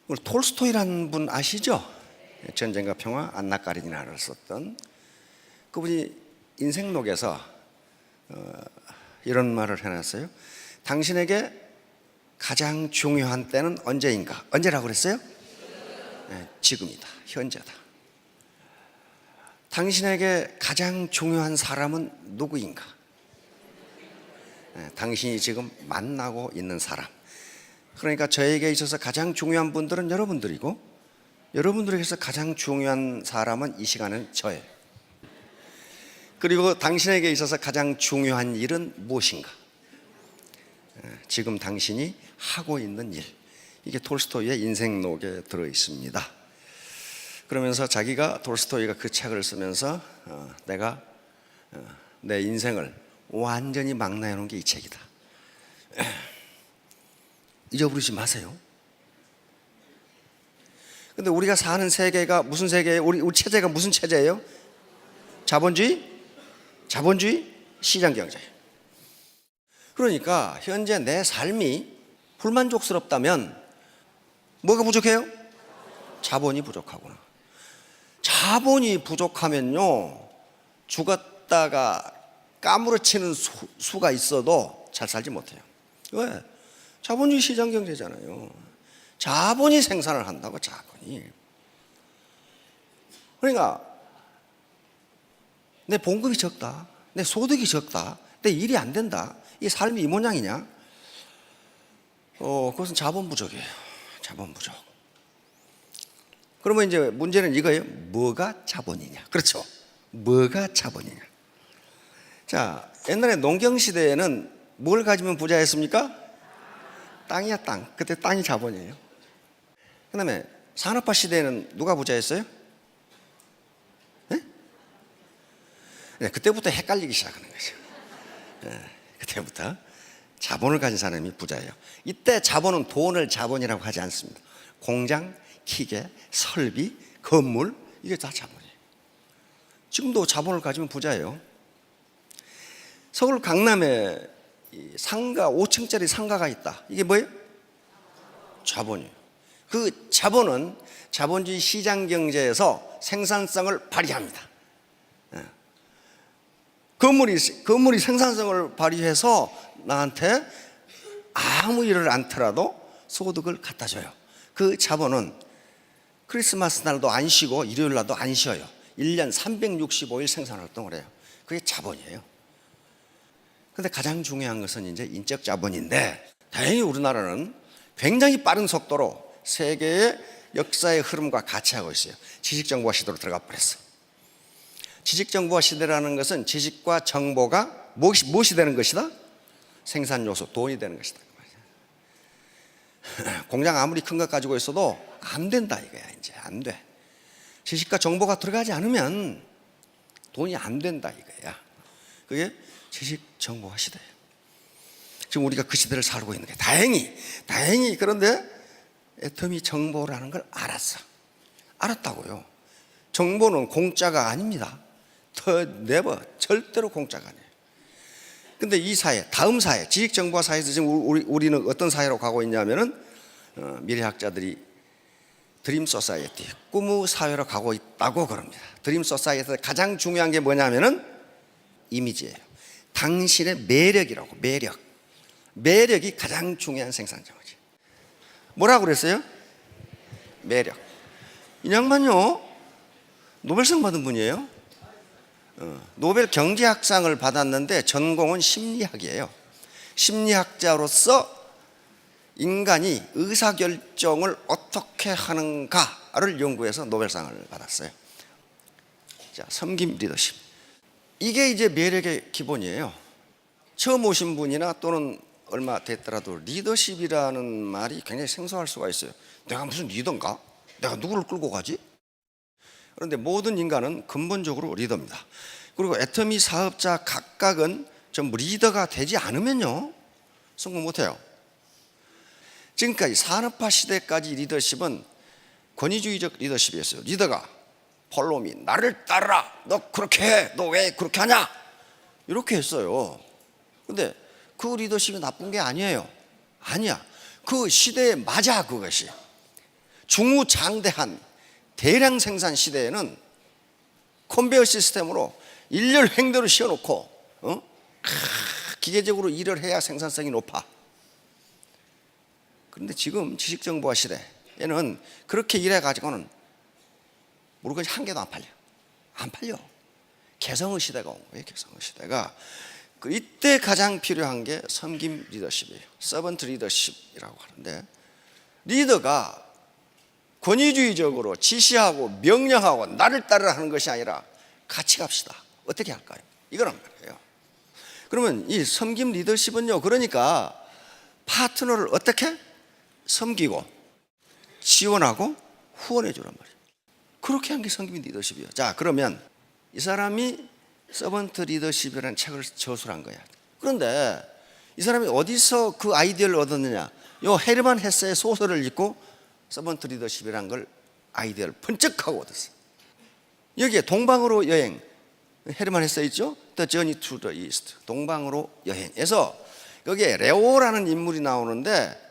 우리 톨스토이라는 분 아시죠? 전쟁과 평화, 안나 까리니나를 썼던 그분이 인생록에서 이런 말을 해놨어요. 당신에게 가장 중요한 때는 언제인가? 언제라고 그랬어요? 네, 지금이다. 현재다. 당신에게 가장 중요한 사람은 누구인가? 네, 당신이 지금 만나고 있는 사람. 그러니까 저에게 있어서 가장 중요한 분들은 여러분들이고, 여러분들에게서 가장 중요한 사람은 이 시간은 저예요. 그리고 당신에게 있어서 가장 중요한 일은 무엇인가? 지금 당신이 하고 있는 일. 이게 톨스토이의 인생록에 들어 있습니다. 그러면서 자기가, 톨스토이가 그 책을 쓰면서 내가 내 인생을 완전히 망라해 놓은 게 이 책이다. 잊어버리지 마세요. 근데 우리가 사는 세계가 무슨 세계예요? 우리 체제가 무슨 체제예요? 자본주의, 시장경제. 그러니까 현재 내 삶이 불만족스럽다면 뭐가 부족해요? 자본이 부족하구나. 자본이 부족하면요, 죽었다가 까무러치는 수가 있어도 잘 살지 못해요. 왜? 자본주의 시장경제잖아요. 자본이 생산을 한다고, 자본이. 그러니까 내 봉급이 적다, 내 소득이 적다, 내 일이 안 된다, 이 삶이 이 모양이냐? 그것은 자본 부족이에요. 자본 부족. 그러면 이제 문제는 이거예요. 뭐가 자본이냐? 그렇죠. 뭐가 자본이냐? 자, 옛날에 농경시대에는 뭘 가지면 부자였습니까? 땅이야, 땅. 그때 땅이 자본이에요. 그 다음에 산업화 시대에는 누가 부자였어요? 네, 그때부터 헷갈리기 시작하는 거죠. 네, 그때부터 자본을 가진 사람이 부자예요. 이때 자본은 돈을 자본이라고 하지 않습니다. 공장, 기계, 설비, 건물, 이게 다 자본이에요. 지금도 자본을 가지면 부자예요. 서울 강남에 상가, 5층짜리 상가가 있다. 이게 뭐예요? 자본이에요. 그 자본은 자본주의 시장 경제에서 생산성을 발휘합니다. 건물이 생산성을 발휘해서 나한테 아무 일을 않더라도 소득을 갖다 줘요. 그 자본은 크리스마스 날도 안 쉬고 일요일 날도 안 쉬어요. 1년 365일 생산 활동을 해요. 그게 자본이에요. 근데 가장 중요한 것은 이제 인적 자본인데, 다행히 우리나라는 굉장히 빠른 속도로 세계의 역사의 흐름과 같이 하고 있어요. 지식정보화 시대로 들어가 버렸어요. 지식정보화 시대라는 것은 지식과 정보가 무엇이 되는 것이다? 생산 요소, 돈이 되는 것이다. 공장 아무리 큰 것 가지고 있어도 안 된다 이거야. 이제 안 돼. 지식과 정보가 들어가지 않으면 돈이 안 된다 이거야. 그게 지식정보화 시대예요. 지금 우리가 그 시대를 살고 있는 게 다행히 그런데 애터미 정보라는 걸 알았다고요. 정보는 공짜가 아닙니다. 절대로 공짜가 아니에요. 근데 이 사회, 다음 사회, 지식정보화 사회에서 지금 우리는 어떤 사회로 가고 있냐면은 미래학자들이 드림 소사이어티, 꿈의 사회로 가고 있다고 그럽니다. 드림 소사이어티에서 가장 중요한 게 뭐냐면은 이미지예요. 당신의 매력이라고. 매력이 가장 중요한 생산자원이에요. 뭐라고 그랬어요? 매력. 이 양반요, 노벨상 받은 분이에요. 노벨 경제학상을 받았는데 전공은 심리학이에요. 심리학자로서 인간이 의사결정을 어떻게 하는가를 연구해서 노벨상을 받았어요. 자, 섬김 리더십. 이게 이제 매력의 기본이에요. 처음 오신 분이나 또는 얼마 됐더라도 리더십이라는 말이 굉장히 생소할 수가 있어요. 내가 무슨 리더인가? 내가 누구를 끌고 가지? 그런데 모든 인간은 근본적으로 리더입니다. 그리고 애터미 사업자 각각은 전부 리더가 되지 않으면요, 성공 못해요. 지금까지 산업화 시대까지 리더십은 권위주의적 리더십이었어요. 리더가 폴로미, 나를 따르라, 너 그렇게 해, 너 왜 그렇게 하냐, 이렇게 했어요. 근데 그 리더십이 나쁜 게 아니에요. 아니야. 그 시대에 맞아. 그것이 중후장대한 대량 생산 시대에는 컨베이어 시스템으로 일렬 횡대로 씌워놓고 기계적으로 일을 해야 생산성이 높아. 그런데 지금 지식정보화 시대에는 그렇게 일해가지고는 물건이 한 개도 안 팔려. 안 팔려. 개성의 시대가 온 거예요. 개성의 시대가. 이때 가장 필요한 게 섬김 리더십이에요. 서번트 리더십이라고 하는데, 리더가 권위주의적으로 지시하고 명령하고 나를 따르라 하는 것이 아니라 같이 갑시다. 어떻게 할까요? 이거란 말이에요. 그러면 이 섬김 리더십은요, 그러니까 파트너를 어떻게 섬기고 지원하고 후원해 주란 말이에요. 그렇게 한 게 섬김 리더십이에요. 자, 그러면 이 사람이 서번트 리더십이라는 책을 저술을 한 거야. 그런데 이 사람이 어디서 그 아이디어를 얻었느냐? 요 헤르만 헤세의 소설을 읽고 서번트 리더십이라는 걸 아이디어를 번쩍하고 얻었어요. 여기에 동방으로 여행, 헤르만 헤세 있죠? The Journey to the East, 동방으로 여행에서 여기에 레오라는 인물이 나오는데,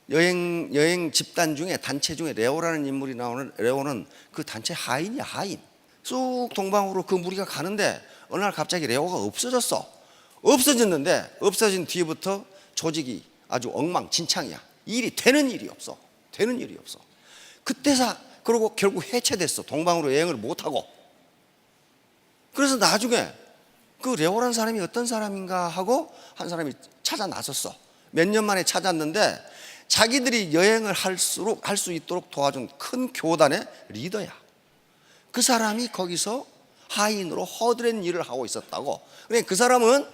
여행 집단 중에, 단체 중에 레오라는 인물이 나오는, 레오는 그 단체 하인이야, 하인. 쑥 동방으로 그 무리가 가는데 어느 날 갑자기 레오가 없어졌어. 없어졌는데 없어진 뒤부터 조직이 아주 엉망진창이야. 일이 되는 일이 없어. 되는 일이 없어. 그때서 그러고 결국 해체됐어. 동방으로 여행을 못하고. 그래서 나중에 그 레오라는 사람이 어떤 사람인가 하고 한 사람이 찾아 나섰어. 몇 년 만에 찾았는데 자기들이 여행을 할 수 있도록 도와준 큰 교단의 리더야. 그 사람이 거기서 하인으로 허드렛 일을 하고 있었다고. 그러니까 그 사람은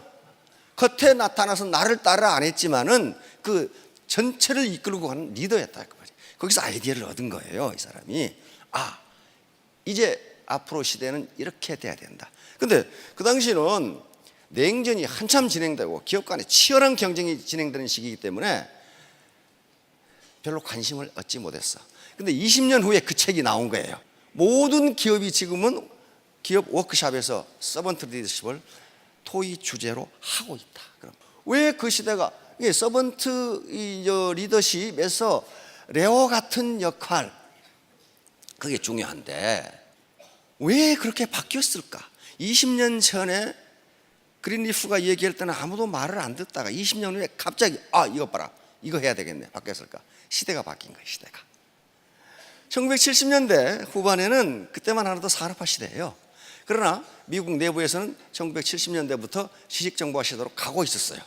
겉에 나타나서 나를 따라 안 했지만은 그 전체를 이끌고 가는 리더였다. 거기서 아이디어를 얻은 거예요, 이 사람이. 이제 앞으로 시대는 이렇게 돼야 된다. 근데 그 당시는 냉전이 한참 진행되고 기업 간에 치열한 경쟁이 진행되는 시기이기 때문에 별로 관심을 얻지 못했어. 근데 20년 후에 그 책이 나온 거예요. 모든 기업이 지금은 기업 워크숍에서 서번트 리더십을 토의 주제로 하고 있다. 그럼 왜 그 시대가 서번트 리더십에서 레오 같은 역할, 그게 중요한데 왜 그렇게 바뀌었을까? 20년 전에 그린리프가 얘기할 때는 아무도 말을 안 듣다가 20년 후에 갑자기 이거 봐라, 이거 해야 되겠네, 바뀌었을까? 시대가 바뀐 거예요. 시대가 1970년대 후반에는 그때만 하나도 산업화 시대예요. 그러나 미국 내부에서는 1970년대부터 지식정보화 시대로 가고 있었어요.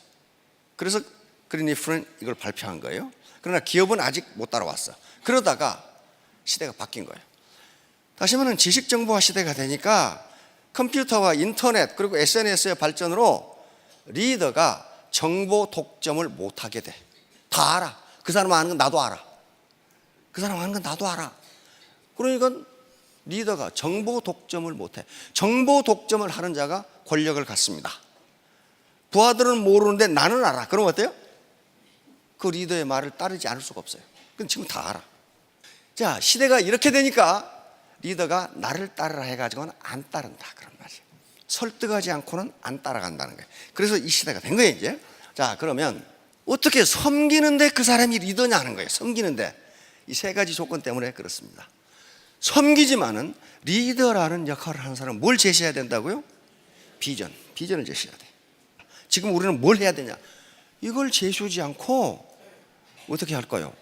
그래서 그린리프는 이걸 발표한 거예요. 그러나 기업은 아직 못 따라왔어. 그러다가 시대가 바뀐 거예요. 다시 말하면 지식정보화 시대가 되니까 컴퓨터와 인터넷 그리고 SNS의 발전으로 리더가 정보 독점을 못하게 돼. 다 알아. 그 사람 아는 건 나도 알아. 그 사람 아는 건 나도 알아. 그러니까 리더가 정보 독점을 못해. 정보 독점을 하는 자가 권력을 갖습니다. 부하들은 모르는데 나는 알아. 그럼 어때요? 그 리더의 말을 따르지 않을 수가 없어요. 그건 지금 다 알아. 자, 시대가 이렇게 되니까 리더가 나를 따르라 해가지고는 안 따른다, 그런 말이에요. 설득하지 않고는 안 따라간다는 거예요. 그래서 이 시대가 된 거예요, 이제. 자, 그러면 어떻게 섬기는데 그 사람이 리더냐 하는 거예요. 섬기는데 이 세 가지 조건 때문에 그렇습니다. 섬기지만은 리더라는 역할을 하는 사람은 뭘 제시해야 된다고요? 비전을 제시해야 돼. 지금 우리는 뭘 해야 되냐? 이걸 제시하지 않고 어떻게 할까요?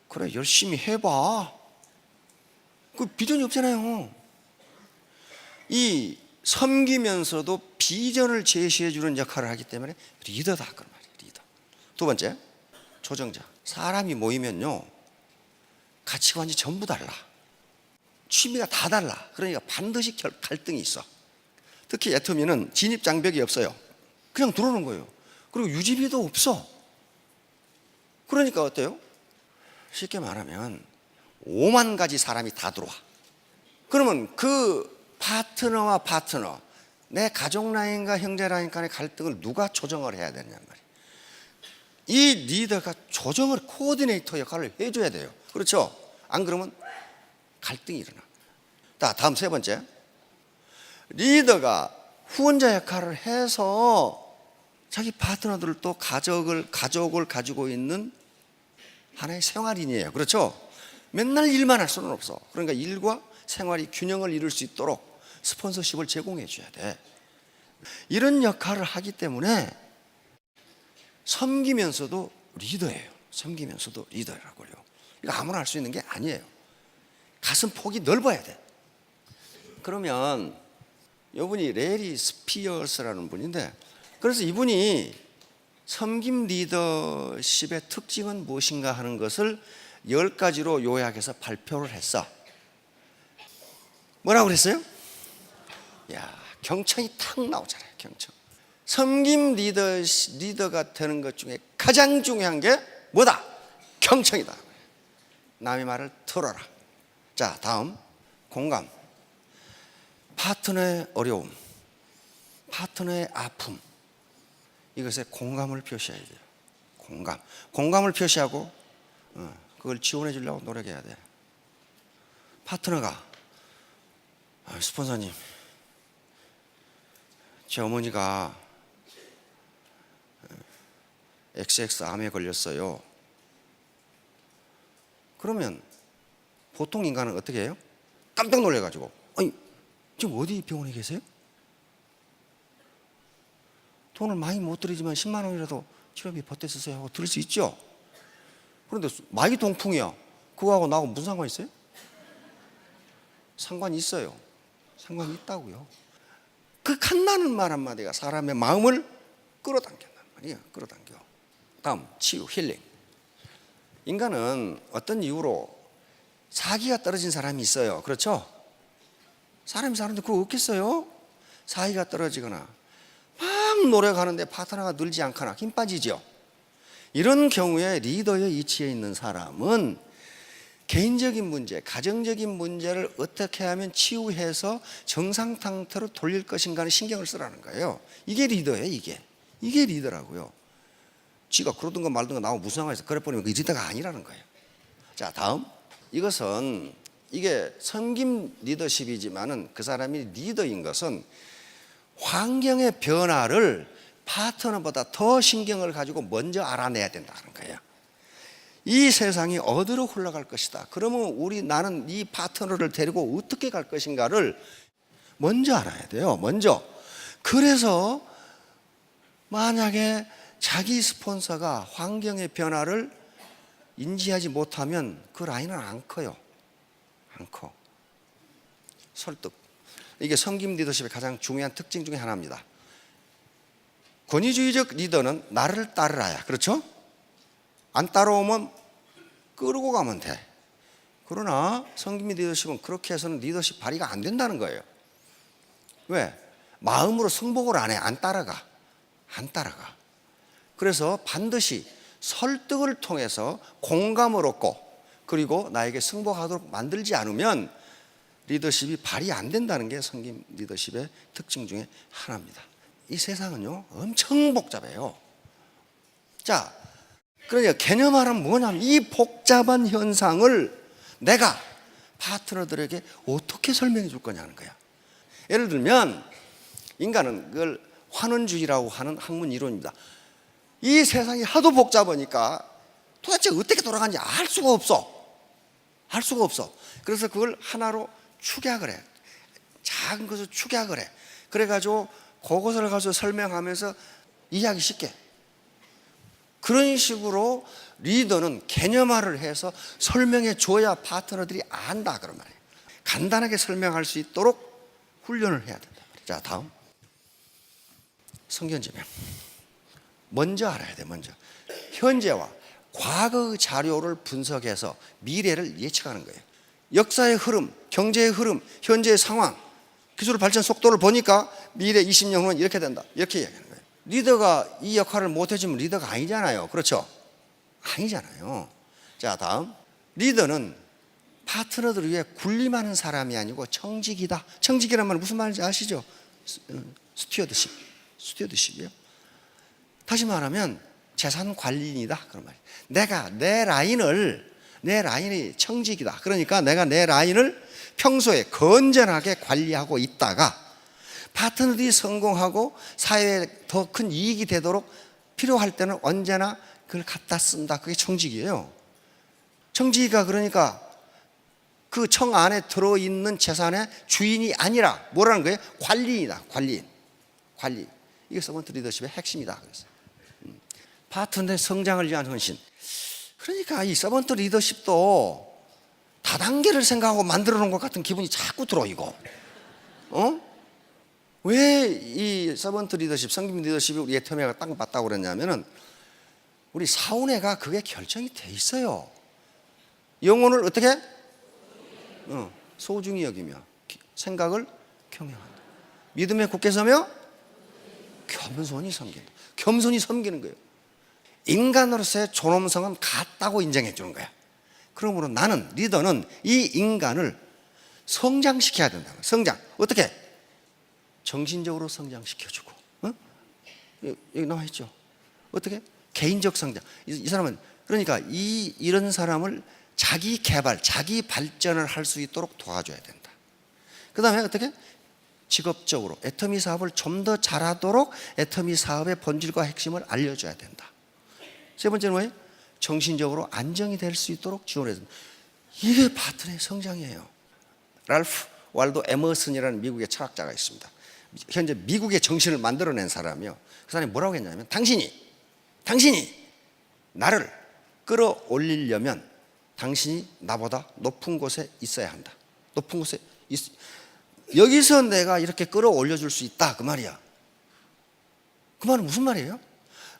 그래, 열심히 해봐. 그 비전이 없잖아요. 이 섬기면서도 비전을 제시해 주는 역할을 하기 때문에 리더다, 그런 말이에요. 리더. 두 번째, 조정자. 사람이 모이면요, 가치관이 전부 달라. 취미가 다 달라. 그러니까 반드시 갈등이 있어. 특히 애터미는 진입 장벽이 없어요. 그냥 들어오는 거예요. 그리고 유지비도 없어. 그러니까 어때요? 쉽게 말하면 5만 가지 사람이 다 들어와. 그러면 그 파트너와 파트너, 내 가족 라인과 형제 라인 간의 갈등을 누가 조정을 해야 되느냐 말이에요. 이 리더가 조정을, 코디네이터 역할을 해줘야 돼요. 그렇죠? 안 그러면 갈등이 일어나. 자, 다음 세 번째, 리더가 후원자 역할을 해서 자기 파트너들을 또 가족을 가지고 있는 하나의 생활인이에요. 그렇죠? 맨날 일만 할 수는 없어. 그러니까 일과 생활이 균형을 이룰 수 있도록 스폰서십을 제공해 줘야 돼. 이런 역할을 하기 때문에 섬기면서도 리더예요. 섬기면서도 리더라고요. 이거 아무나 할 수 있는 게 아니에요. 가슴 폭이 넓어야 돼. 그러면 이분이 레리 스피어스라는 분인데, 그래서 이분이 섬김 리더십의 특징은 무엇인가 하는 것을 10가지로 요약해서 발표를 했어. 뭐라고 그랬어요? 야, 경청이 탁 나오잖아요. 경청. 섬김 리더가 되는 것 중에 가장 중요한 게 뭐다? 경청이다. 남의 말을 들어라. 자, 다음 공감. 파트너의 어려움, 파트너의 아픔, 이것에 공감을 표시해야 돼요. 공감을 표시하고 그걸 지원해 주려고 노력해야 돼. 파트너가 스폰서님, 제 어머니가 XX암에 걸렸어요. 그러면 보통 인간은 어떻게 해요? 깜짝 놀래가지고, 아니 지금 어디 병원에 계세요? 돈을 많이 못 드리지만 10만 원이라도 치료비 보태주세요 하고 들을 수 있죠. 그런데 많이 동풍이야. 그거하고 나하고 무슨 상관이 있어요? 상관이 있어요. 상관이 있다고요. 그 칸나는 말 한마디가 사람의 마음을 끌어당긴단 말이에요. 끌어당겨. 다음 치유, 힐링. 인간은 어떤 이유로 사기가 떨어진 사람이 있어요. 그렇죠? 사람이 사는데 그거 없겠어요? 사이가 떨어지거나 막 노력하는데 파트너가 늘지 않거나 힘 빠지죠. 이런 경우에 리더의 위치에 있는 사람은 개인적인 문제, 가정적인 문제를 어떻게 하면 치유해서 정상 상태로 돌릴 것인가는 신경을 쓰라는 거예요. 이게 리더예요. 이게 리더라고요. 지가 그러든가 말든가 나하고 무슨 상관이 있어. 그래 버리면 그 리더가 아니라는 거예요. 자, 다음. 이것은 이게 섬김 리더십이지만은 그 사람이 리더인 것은 환경의 변화를 파트너보다 더 신경을 가지고 먼저 알아내야 된다는 거예요. 이 세상이 어디로 흘러갈 것이다. 그러면 나는 이 파트너를 데리고 어떻게 갈 것인가를 먼저 알아야 돼요. 먼저. 그래서 만약에 자기 스폰서가 환경의 변화를 인지하지 못하면 그 라인은 안 커요. 안 커. 설득. 이게 섬김 리더십의 가장 중요한 특징 중에 하나입니다. 권위주의적 리더는 나를 따르라야. 그렇죠? 안 따라오면 끌고 가면 돼. 그러나 섬김 리더십은 그렇게 해서는 리더십 발휘가 안 된다는 거예요. 왜? 마음으로 승복을 안 해. 안 따라가. 그래서 반드시 설득을 통해서 공감을 얻고 그리고 나에게 승복하도록 만들지 않으면 리더십이 발휘 안 된다는 게 섬김 리더십의 특징 중에 하나입니다. 이 세상은요 엄청 복잡해요. 자, 그러니까 개념화는 뭐냐면 이 복잡한 현상을 내가 파트너들에게 어떻게 설명해 줄 거냐는 거야. 예를 들면 인간은 그걸 환원주의라고 하는 학문 이론입니다. 이 세상이 하도 복잡하니까 도대체 어떻게 돌아가는지 알 수가 없어. 그래서 그걸 하나로 축약을 해. 작은 것을 축약을 해. 그래가지고 그것을 가서 설명하면서 이해하기 쉽게. 그런 식으로 리더는 개념화를 해서 설명해 줘야 파트너들이 안다 그런 말이에요. 간단하게 설명할 수 있도록 훈련을 해야 된다. 자, 다음 성견지명. 먼저 알아야 돼. 먼저 현재와 과거의 자료를 분석해서 미래를 예측하는 거예요. 역사의 흐름, 경제의 흐름, 현재의 상황, 기술 발전 속도를 보니까 미래 20년 후는 이렇게 된다. 이렇게 이야기하는 거예요. 리더가 이 역할을 못 해주면 리더가 아니잖아요. 그렇죠? 아니잖아요. 자, 다음. 리더는 파트너들을 위해 군림하는 사람이 아니고 청직이다. 청직이란 말은 무슨 말인지 아시죠? 스튜어드십이에요. 다시 말하면 재산 관리인이다 그런 말이에요. 내가 내 라인이 청직이다. 그러니까 내가 내 라인을 평소에 건전하게 관리하고 있다가 파트너들이 성공하고 사회에 더 큰 이익이 되도록 필요할 때는 언제나 그걸 갖다 쓴다. 그게 청직이에요. 청지기가 그러니까 그 청 안에 들어있는 재산의 주인이 아니라 뭐라는 거예요? 관리인이다. 관리. 이게 서번트 리더십의 핵심이다. 그래서 파트너의 성장을 위한 헌신. 그러니까 이 서번트 리더십도 다단계를 생각하고 만들어 놓은 것 같은 기분이 자꾸 들어. 이거 왜 이 서번트 리더십, 성김 리더십이 우리 애터미가 딱 맞다고 그랬냐면은 우리 사운회가 그게 결정이 돼 있어요. 영혼을 어떻게? 소중히 여기며 생각을 경영한다. 믿음에 굳게 서며 겸손히 섬긴다. 겸손히 섬기는 거예요. 인간으로서의 존엄성은 같다고 인정해 주는 거야. 그러므로 나는, 리더는 이 인간을 성장시켜야 된다. 성장. 어떻게? 정신적으로 성장시켜주고, 여기 나와 있죠. 어떻게? 개인적 성장. 이 사람은 그러니까 이런 사람을 자기 개발, 자기 발전을 할 수 있도록 도와줘야 된다. 그 다음에 어떻게? 직업적으로 애터미 사업을 좀 더 잘하도록 애터미 사업의 본질과 핵심을 알려줘야 된다. 세 번째는 뭐예요? 정신적으로 안정이 될 수 있도록 지원해야 된다. 이게 파트너의 성장이에요. 랄프 waldo 에머슨이라는 미국의 철학자가 있습니다. 현재 미국의 정신을 만들어낸 사람이요. 그 사람이 뭐라고 했냐면 당신이 나를 끌어올리려면 당신이 나보다 높은 곳에 있어야 한다. 높은 곳에 여기서 내가 이렇게 끌어올려줄 수 있다. 그 말이야. 그 말은 무슨 말이에요?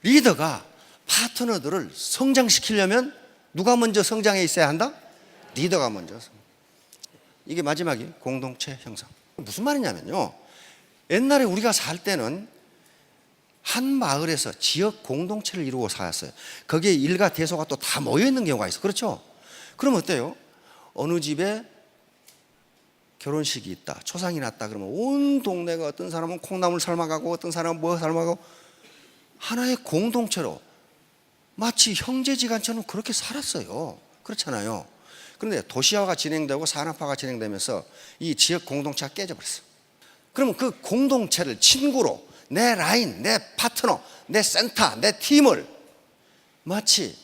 리더가 파트너들을 성장시키려면 누가 먼저 성장해 있어야 한다? 리더가 먼저. 이게 마지막이 공동체 형성. 무슨 말이냐면요, 옛날에 우리가 살 때는 한 마을에서 지역 공동체를 이루고 살았어요. 거기에 일가 대소가 또 다 모여있는 경우가 있어. 그렇죠? 그럼 어때요? 어느 집에 결혼식이 있다, 초상이 났다 그러면 온 동네가, 어떤 사람은 콩나물 삶아가고 어떤 사람은 뭐 삶아가고, 하나의 공동체로 마치 형제지간처럼 그렇게 살았어요. 그렇잖아요. 그런데 도시화가 진행되고 산업화가 진행되면서 이 지역 공동체가 깨져버렸어. 그러면 그 공동체를 친구로, 내 라인, 내 파트너, 내 센터, 내 팀을 마치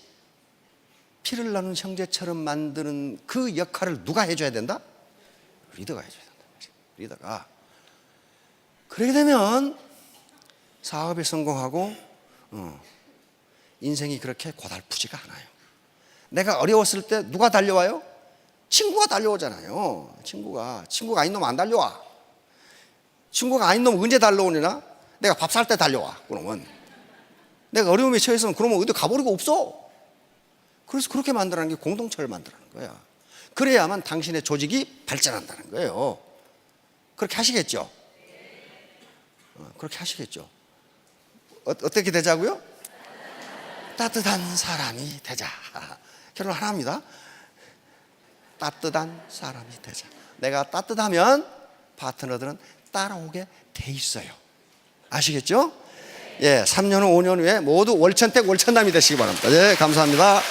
피를 나눈 형제처럼 만드는 그 역할을 누가 해줘야 된다? 리더가 해줘야 된다. 리더가. 그렇게 되면 사업에 성공하고 인생이 그렇게 고달프지가 않아요. 내가 어려웠을 때 누가 달려와요? 친구가 달려오잖아요. 친구가 아닌 놈 안 달려와. 친구가 아닌 놈 언제 달려오느냐? 내가 밥 살 때 달려와. 그러면 내가 어려움에 처해서는 그러면 어디 가버리고 없어. 그래서 그렇게 만들라는 게 공동체를 만들라는 거야. 그래야만 당신의 조직이 발전한다는 거예요. 그렇게 하시겠죠? 그렇게 하시겠죠? 어떻게 되자고요? 따뜻한 사람이 되자. 결론 하나입니다. 따뜻한 사람이 되자. 내가 따뜻하면 파트너들은 따라오게 돼 있어요. 아시겠죠? 예, 3년 후, 5년 후에 모두 월천택 월천남이 되시기 바랍니다. 예, 감사합니다.